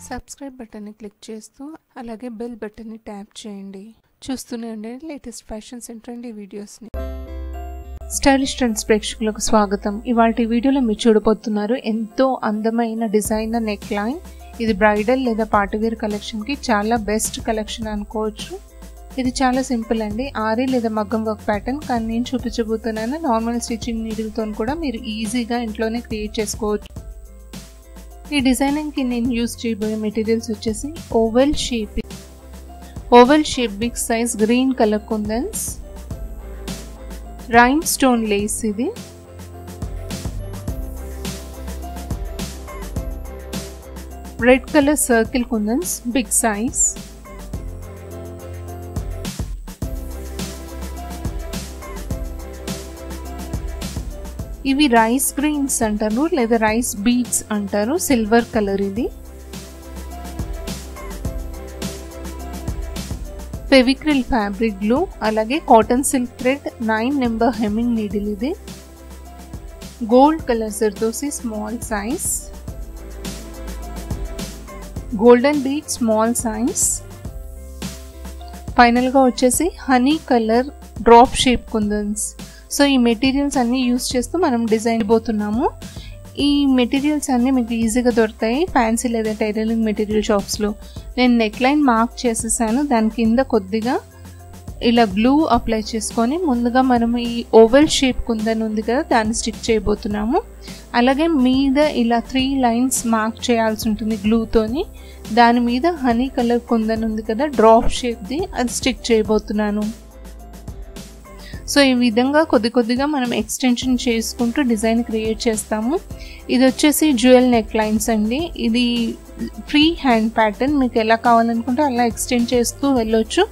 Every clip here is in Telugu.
సబ్స్క్రైబ్ బటన్ని క్లిక్ చేస్తూ అలాగే బెల్ బటన్ని ట్యాప్ చేయండి. చూస్తూనే ఉండండి లేటెస్ట్ ఫ్యాషన్స్ అండ్ ట్రెండీ వీడియోస్ని. స్టైలిష్ ట్రెండ్స్ ప్రేక్షకులకు స్వాగతం. ఇవాల్టి వీడియోలో మీరు చూడబోతున్నారు ఎంతో అందమైన డిజైనర్ నెక్ లైన్. ఇది బ్రైడల్ లేదా పార్టీవేర్ కలెక్షన్కి చాలా బెస్ట్ కలెక్షన్ అనుకోవచ్చు. ఇది చాలా సింపుల్ అండి, ఆరి లేదా మగ్గం వర్క్ ప్యాటర్న్. కానీ నేను చూపించబోతున్నాను నార్మల్ స్టిచ్చింగ్ నీడిల్తో కూడా మీరు ఈజీగా ఇంట్లోనే క్రియేట్ చేసుకోవచ్చు. ఈ డిజైనింగ్కి నేను యూజ్ చేయబోయే మెటీరియల్స్ వచ్చేసి oval shape big size green colour kundans, rhinestone lace, ఇది red colour circle kundans big size, ఇవి రైస్ గ్రీన్స్ అంటారు లేదా రైస్ బీడ్స్ అంటారు, సిల్వర్ కలర్. ఇది ఫెవిక్రిల్ ఫ్యాబ్రిక్ గ్లూ, అలాగే cotton silk thread 9 number hemming needle. ఇది gold colour zardozi small size, golden bead small size. ఫైనల్గా వచ్చేసి honey colour drop shape kundans. So ఈ మెటీరియల్స్ అన్నీ యూస్ చేస్తూ మనం డిజైన్ పోతున్నాము. ఈ మెటీరియల్స్ అన్నీ మీకు ఈజీగా దొరుకుతాయి ఫ్యాన్సీ లేదా టైలరింగ్ మెటీరియల్ షాప్స్లో. నేను నెక్ లైన్ మార్క్ చేసేసాను. దాని కింద కొద్దిగా ఇలా గ్లూ అప్లై చేసుకొని ముందుగా మనం ఈ ఓవెల్ షేప్ కుందన్ ఉంది కదా దాన్ని స్టిక్ చేయబోతున్నాము. అలాగే మీద ఇలా 3 లైన్స్ మార్క్ చేయాల్సి ఉంటుంది గ్లూతోని. దాని మీద హనీ కలర్ కుందన్ ఉంది కదా డ్రాప్ షేప్ది, అది స్టిక్ చేయబోతున్నాను. సో ఈ విధంగా కొద్దిగా మనం ఎక్స్టెన్షన్ చేసుకుంటూ డిజైన్ క్రియేట్ చేస్తాము. ఇది వచ్చేసి జ్యువెల్ నెక్ లైన్స్ అండి. ఇది ఫ్రీ హ్యాండ్ ప్యాటర్న్, మీకు ఎలా కావాలనుకుంటే అలా ఎక్స్టెండ్ చేస్తూ వెళ్ళొచ్చు.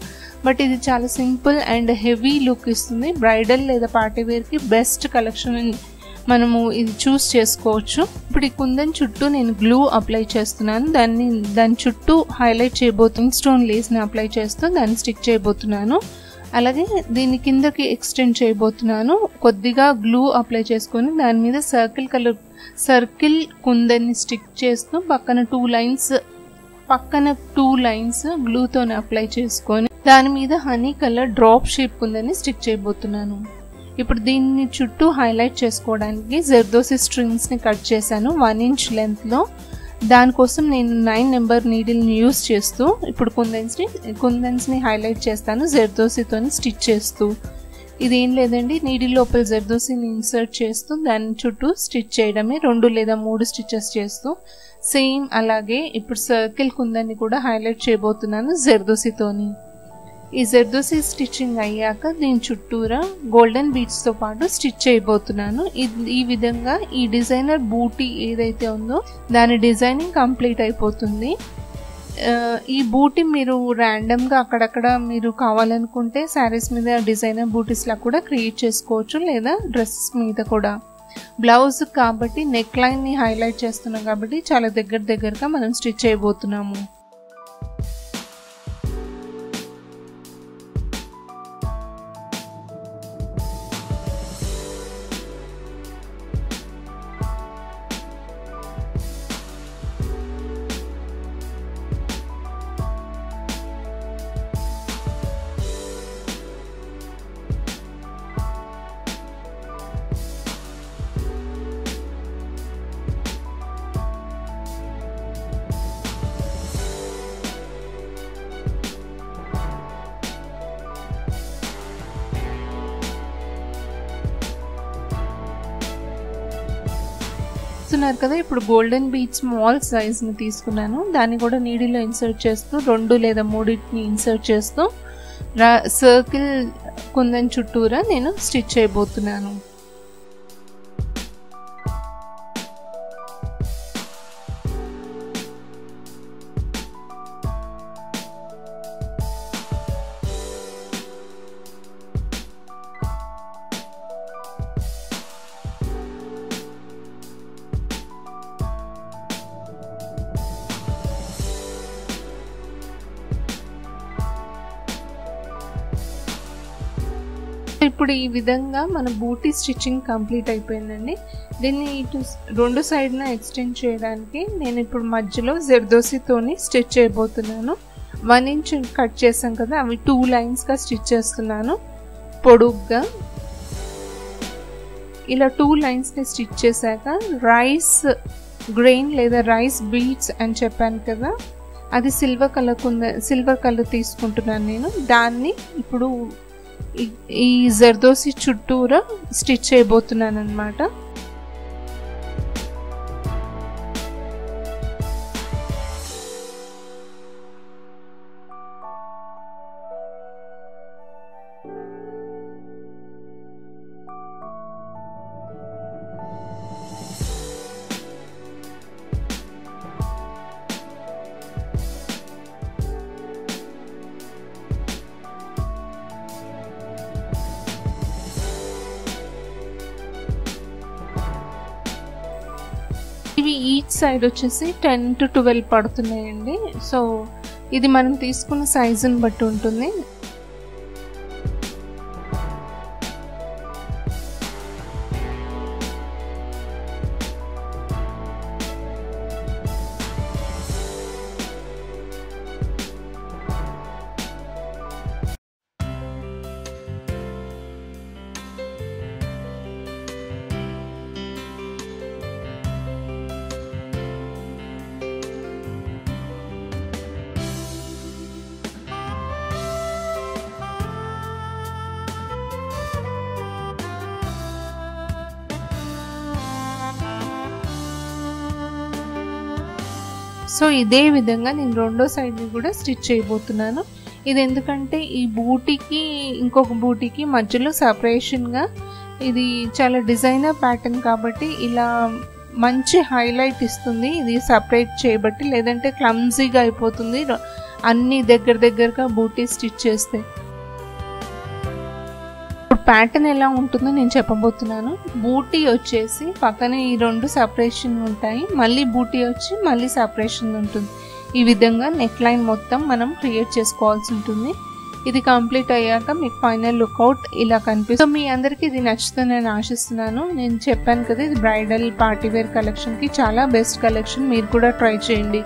బట్ ఇది చాలా సింపుల్ అండ్ హెవీ లుక్ ఇస్తుంది. బ్రైడల్ లేదా పార్టీవేర్కి బెస్ట్ కలెక్షన్ మనము ఇది చూస్ చేసుకోవచ్చు. ఇప్పుడు ఈ కుందన్ చుట్టూ నేను గ్లూ అప్లై చేస్తున్నాను. దాని చుట్టూ హైలైట్ చేయబోతున్నాను. స్టోన్ లేస్ని అప్లై చేస్తూ దాన్ని స్టిక్ చేయబోతున్నాను. అలాగే దీని కిందకి ఎక్స్టెండ్ చేయబోతున్నాను. కొద్దిగా గ్లూ అప్లై చేసుకొని దాని మీద సర్కిల్ కుందన్ని స్టిక్ చేస్తూ పక్కన 2 లైన్స్ గ్లూతోని అప్లై చేసుకొని దాని మీద హనీ కలర్ డ్రాప్ షేప్ కుందని స్టిక్ చేయబోతున్నాను. ఇప్పుడు దీన్ని చుట్టూ హైలైట్ చేసుకోవడానికి జర్దోసి స్ట్రింగ్స్ని కట్ చేశాను 1 ఇంచ్ లెంత్లో. దానికోసం నేను 9 నెంబర్ నీడిల్ని యూస్ చేస్తూ ఇప్పుడు కుందన్స్ని హైలైట్ చేస్తాను జర్దోసితో స్టిచ్ చేస్తూ. ఇదేం లేదండి, నీడిల్ లోపల జర్దోసిని ఇన్సర్ట్ చేస్తూ దాని చుట్టూ స్టిచ్ చేయడమే, 2 లేదా 3 స్టిచెస్ చేస్తూ. సేమ్ అలాగే ఇప్పుడు సర్కిల్ కుందన్ని కూడా హైలైట్ చేయబోతున్నాను జర్దోసితోని. ఈ జర్దోసి స్టిచ్చింగ్ అయ్యాక దీని చుట్టూరా గోల్డెన్ బీడ్స్తో పాటు స్టిచ్ చేయబోతున్నాను. ఈ విధంగా ఈ డిజైనర్ బూటీ ఏదైతే ఉందో దాని డిజైనింగ్ కంప్లీట్ అయిపోతుంది. ఈ బూటీ మీరు ర్యాండమ్గా అక్కడక్కడ మీరు కావాలనుకుంటే శారీస్ మీద డిజైనర్ బూటీస్లా కూడా క్రియేట్ చేసుకోవచ్చు, లేదా డ్రెస్సెస్ మీద కూడా. బ్లౌజ్ కాబట్టి నెక్ లైన్ని హైలైట్ చేస్తున్నాం కాబట్టి చాలా దగ్గరగా మనం స్టిచ్ చేయబోతున్నాము. చూస్తున్నారు కదా, ఇప్పుడు గోల్డెన్ బీడ్ స్మాల్ సైజ్ని తీసుకున్నాను. దాన్ని కూడా నీడిలో ఇన్సర్ట్ చేస్తూ 2 లేదా 3 ఇన్సర్ట్ చేస్తూ సర్కిల్ కుందన్ చుట్టూరా నేను స్టిచ్ చేయబోతున్నాను. ఇప్పుడు ఈ విధంగా మన బూటీ స్టిచ్చింగ్ కంప్లీట్ అయిపోయిందండి. దీన్ని ఇటు రెండు సైడ్న ఎక్స్టెండ్ చేయడానికి నేను ఇప్పుడు మధ్యలో జర్దోసితోని స్టిచ్ చేయబోతున్నాను. 1 ఇంచ్ కట్ చేసాం కదా, అవి 2 లైన్స్గా స్టిచ్ చేస్తున్నాను పొడుగ్గా. ఇలా 2 లైన్స్ని స్టిచ్ చేశాక రైస్ గ్రెయిన్ లేదా రైస్ బీడ్స్ అని చెప్పాను కదా, అది సిల్వర్ కలర్ తీసుకుంటున్నాను నేను. దాన్ని ఇప్పుడు ఈ జర్దోసి చుట్టూరా స్టిచ్ చేయబోతున్నాను అన్నమాట. ఇవి ఈచ్ సైడ్ వచ్చేసి 10 to 12 పడుతున్నాయండి. సో ఇది మనం తీసుకున్న సైజుని బట్టి ఉంటుంది. సో ఇదే విధంగా నేను రెండో సైడ్ని కూడా స్టిచ్ చేయబోతున్నాను. ఇది ఎందుకంటే ఈ బూటీకి ఇంకొక బూటీకి మధ్యలో సపరేషన్గా ఇది చాలా డిజైనర్ ప్యాటర్న్ కాబట్టి ఇలా మంచి హైలైట్ ఇస్తుంది ఇది సపరేట్ చేయబట్టి, లేదంటే క్లమ్జీగా అయిపోతుంది అన్ని దగ్గరగా బూటీ స్టిచ్ చేస్తే. ఇప్పుడు ప్యాటర్న్ ఎలా ఉంటుందో నేను చెప్పబోతున్నాను. బూటీ వచ్చేసి పక్కన ఈ 2 సపరేషన్ ఉంటాయి, మళ్ళీ బూటీ వచ్చి మళ్ళీ సపరేషన్ ఉంటుంది. ఈ విధంగా నెక్ లైన్ మొత్తం మనం క్రియేట్ చేసుకోవాల్సి ఉంటుంది. ఇది కంప్లీట్ అయ్యాక మీకు ఫైనల్ లుక్అవుట్ ఇలా కనిపిస్తుంది. సో మీ అందరికీ ఇది నచ్చుతుందని ఆశిస్తున్నాను. నేను చెప్పాను కదా, ఇది బ్రైడల్ పార్టీ వేర్ కలెక్షన్కి చాలా బెస్ట్ కలెక్షన్. మీరు కూడా ట్రై చేయండి.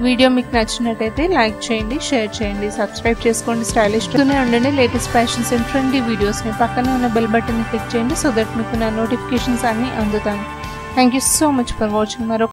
వీడియో మీకు నచ్చినట్టయితే లైక్ చేయండి, షేర్ చేయండి, సబ్స్క్రైబ్ చేసుకోండి. స్టైలిష్గానే ఉండండి. లేటెస్ట్ ఫ్యాషన్స్ అండ్ ట్రెండీ వీడియోస్ని పక్కన ఉన్న బెల్ బటన్ని క్లిక్ చేయండి, సో దట్ మీకు నా నోటిఫికేషన్స్ అన్నీ అందుతాయి. Thank you so much for watching.